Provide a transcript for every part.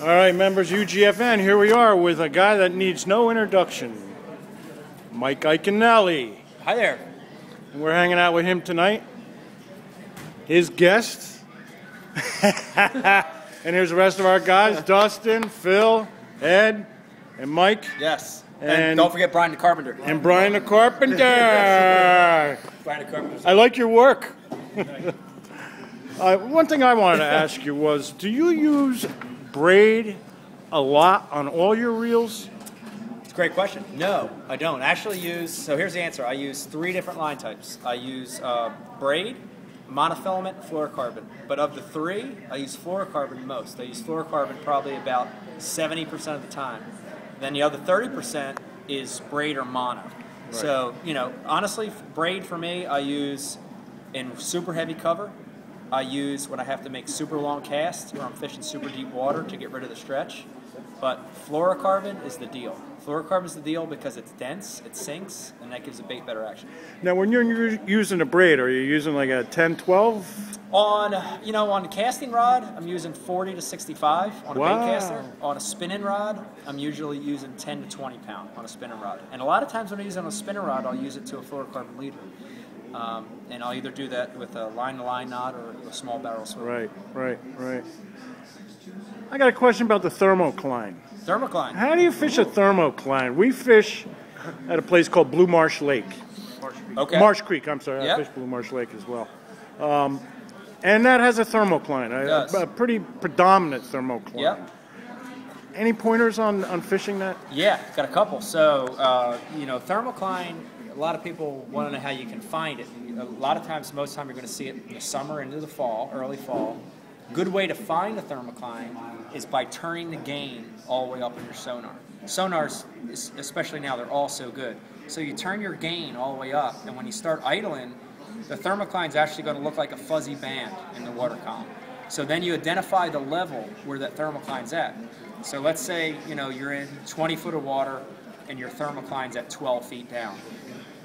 All right, members, U.G.F.N, here we are with a guy that needs no introduction, Mike Iaconelli. Hi there. And we're hanging out with him tonight. His guests. And here's the rest of our guys, Dustin, Phil, Ed, and Mike. Yes. And don't forget Brian the Carpenter. And Brian the Carpenter. Brian the Carpenter. I like your work. One thing I wanted to ask you was, do you use braid a lot on all your reels? It's a great question. No, I don't. Actually use, so here's the answer. I use 3 different line types. I use braid, monofilament, fluorocarbon. But of the 3, I use fluorocarbon most. I use fluorocarbon probably about 70% of the time. Then the other 30% is braid or mono. Right. So, you know, honestly, braid for me, I use in super heavy cover. I use when I have to make super long casts or I'm fishing super deep water to get rid of the stretch. But fluorocarbon is the deal. Fluorocarbon is the deal because it's dense, it sinks, and that gives the bait better action. Now, when you're using a braid, are you using like a 10, 12? On the casting rod, I'm using 40 to 65 on a bait caster. On a spinning rod, I'm usually using 10 to 20 pound on a spinning rod. And a lot of times when I use it on a spinning rod, I'll use it to a fluorocarbon leader. And I'll either do that with a line-to-line knot or a small barrel swim. Right. I got a question about the thermocline. Thermocline. How do you fish a thermocline? We fish at a place called Blue Marsh Lake. Okay. Marsh Creek, I'm sorry. Yep. I fish Blue Marsh Lake as well. And that has a thermocline, a pretty predominant thermocline. Yep. Any pointers on fishing that? Yeah, got a couple. So, thermocline, a lot of people want to know how you can find it. A lot of times, most of the time, you're going to see it in the summer into the fall, early fall. Good way to find a thermocline is by turning the gain all the way up in your sonar. Sonars, especially now, they're all so good. So you turn your gain all the way up, and when you start idling, the thermocline's actually going to look like a fuzzy band in the water column. So then you identify the level where that thermocline's at. So let's say you're in 20 foot of water and your thermocline's at 12 feet down.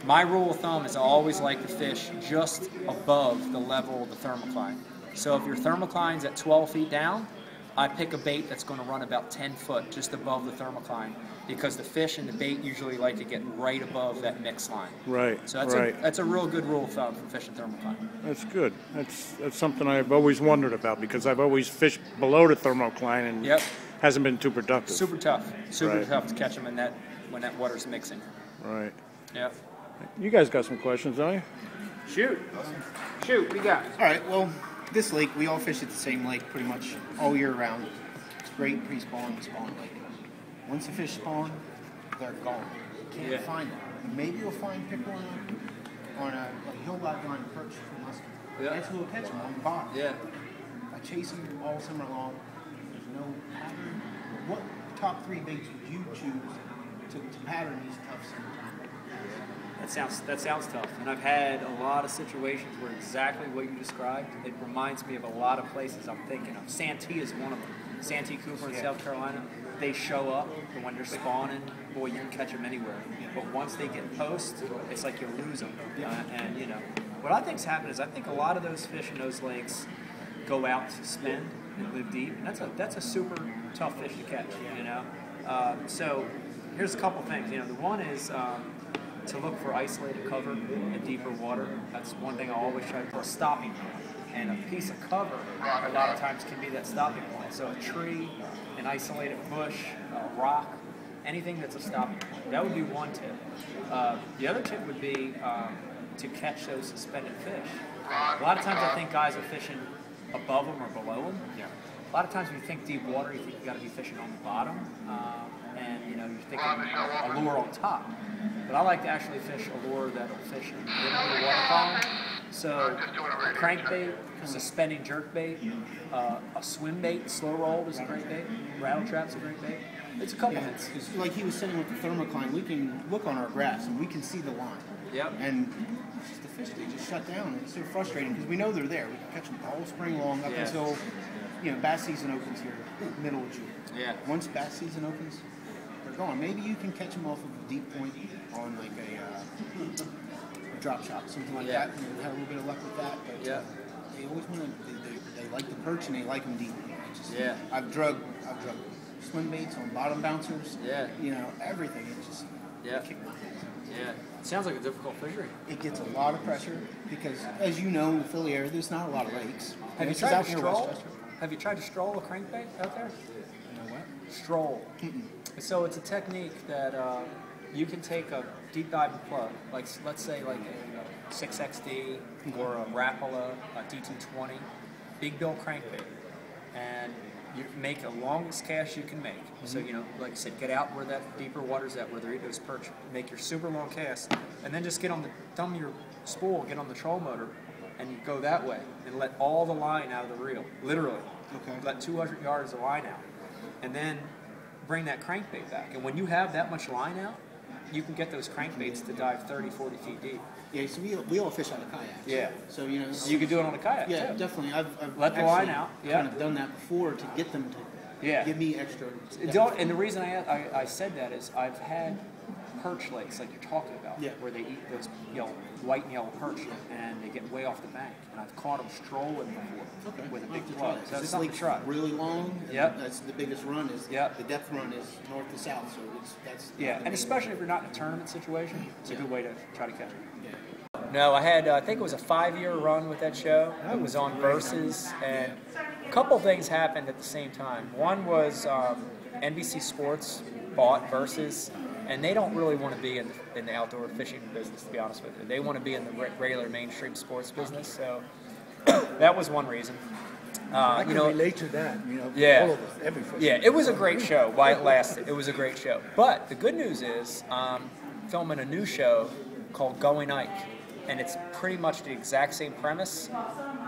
My rule of thumb is I always like to fish just above the level of the thermocline. So if your thermocline's at 12 feet down, I pick a bait that's going to run about 10 foot just above the thermocline because the fish and the bait usually like to get right above that mix line. Right. So that's a real good rule of thumb for fishing thermocline. That's good. That's something I've always wondered about because I've always fished below the thermocline and hasn't been too productive. Super tough. Super tough to catch them when that water's mixing. Right. Yep. You guys got some questions, don't you? Shoot, what you got? All right, well, this lake, we all fish at the same lake pretty much all year round. It's great pre-spawn and spawn lake. Once the fish spawn, they're gone. You can't find them. Maybe you'll find pickerel on a hill line perch from us. That's who will catch them on the bottom. Yeah. I chase them all summer long. There's no pattern. What top 3 baits would you choose to pattern these tough summertime? That sounds tough, and I've had a lot of situations where exactly what you described. It reminds me of a lot of places I'm thinking of. Santee is one of them. Santee Cooper in South Carolina. They show up, but when they're spawning, boy, you can catch them anywhere. But once they get post, it's like you lose them. And what I think's happened is I think a lot of those fish in those lakes go out to spend and live deep, and that's a super tough fish to catch. So here's a couple things. The one is. To look for isolated cover in deeper water. That's one thing I always try for a stopping point. And a piece of cover a lot of times can be that stopping point. So a tree, an isolated bush, a rock, anything that's a stopping point. That would be one tip. The other tip would be to catch those suspended fish. A lot of times I think guys are fishing above them or below them. A lot of times when you think deep water, you think you got to be fishing on the bottom. And you're thinking a lure on top. But I like to actually fish a lure that'll fish in the middle of the water column. So a crankbait, suspending jerkbait, a swim bait, slow roll is a great bait, rattle trap's a great bait. It's a couple hits. Like he was saying with the thermocline, we can look on our graphs and we can see the line. Yep. And the fish, they just shut down. It's so frustrating because we know they're there. We can catch them all spring long up until bass season opens here, middle of June. Yeah. Once bass season opens, they're gone. Maybe you can catch them off of a deep point on like a drop shot, something like that. And we had a little bit of luck with that. But they always want to. They like the perch and they like them deep. Yeah. I've drug swim baits on bottom bouncers. Yeah. You know, everything. It's just Yeah. Yeah. Sounds like a difficult fishery. it gets a lot of pressure because, as you know, in the Philly area, there's not a lot of lakes. Have you This is tried out to near stroll? Westchester. Have you tried to stroll a crankbait out there? You know what? Stroll. So it's a technique that you can take a deep diving plug, like let's say like a 6XD or a Rapala, a DT20, big bill crankbait, and you make the longest cast you can make. So, you know, like I said, get out where that deeper water's at, where they're eating those perch, make your super long cast, and then just get on the thumb of your spool, get on the troll motor, and you go that way, and let all the line out of the reel, literally. Okay. Let 200 yards of line out, and then bring that crankbait back. And when you have that much line out, you can get those crankbaits to dive 30, 40 feet deep. Yeah, so we all fish out of kayaks. Yeah. So, you know. You could do it on a kayak, Yeah, too. definitely. I've Let the line out, yeah. kind of done that before to get them to Yeah. give me extra. And the reason I said that is I've had perch lakes like you're talking about, Yeah. where they eat those white and yellow perch, and they get way off the bank. And I've caught them strolling before with a I'll big have to plug. try it. So it's This something to lake's try. really long. And Yep. That's the biggest run is. Yep. The depth run is north to south, so that's. Yeah, and especially if you're not in a tournament situation, it's a good way to try to catch it. Yeah. No, I had, I think it was a 5-year run with that show. It was on Versus, and a couple things happened at the same time. One was NBC Sports bought Versus, and they don't really want to be in the outdoor fishing business, to be honest with you. They want to be in the regular mainstream sports business, so that was one reason. I can relate to that, you know, Yeah. all of us, every fisherman. Yeah, it was a great show while it lasted. It was a great show. But the good news is, filming a new show called Going Ike, and it's pretty much the exact same premise,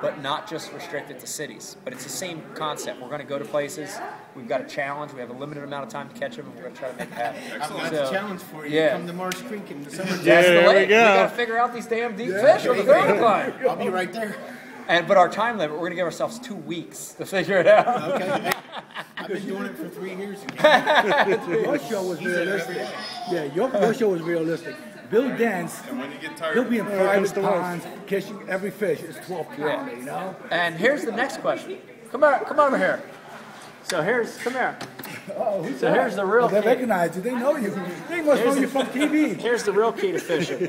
but not just restricted to cities. But it's the same concept. We're going to go to places. We've got a challenge. We have a limited amount of time to catch them, and we're going to try to make it happen. I've got a challenge for you. Yeah. Come to Marsh Creek in the summer. That's Yeah, the there we lake. We go. got to figure out these damn deep fish on the throwing line. I'll be right there. But our time limit, we're going to give ourselves 2 weeks to figure it out. Okay. I've been doing it for 3 years. Your show was realistic. Yeah, your show was realistic. Bill Dance, he'll be in private ponds catching every fish. It's 12 pounder, you know? And here's the next question. Come over here. Come here. Oh, who's So that? here's the real They key. recognize you. They know you. They must know you from TV. Here's the real key to fishing.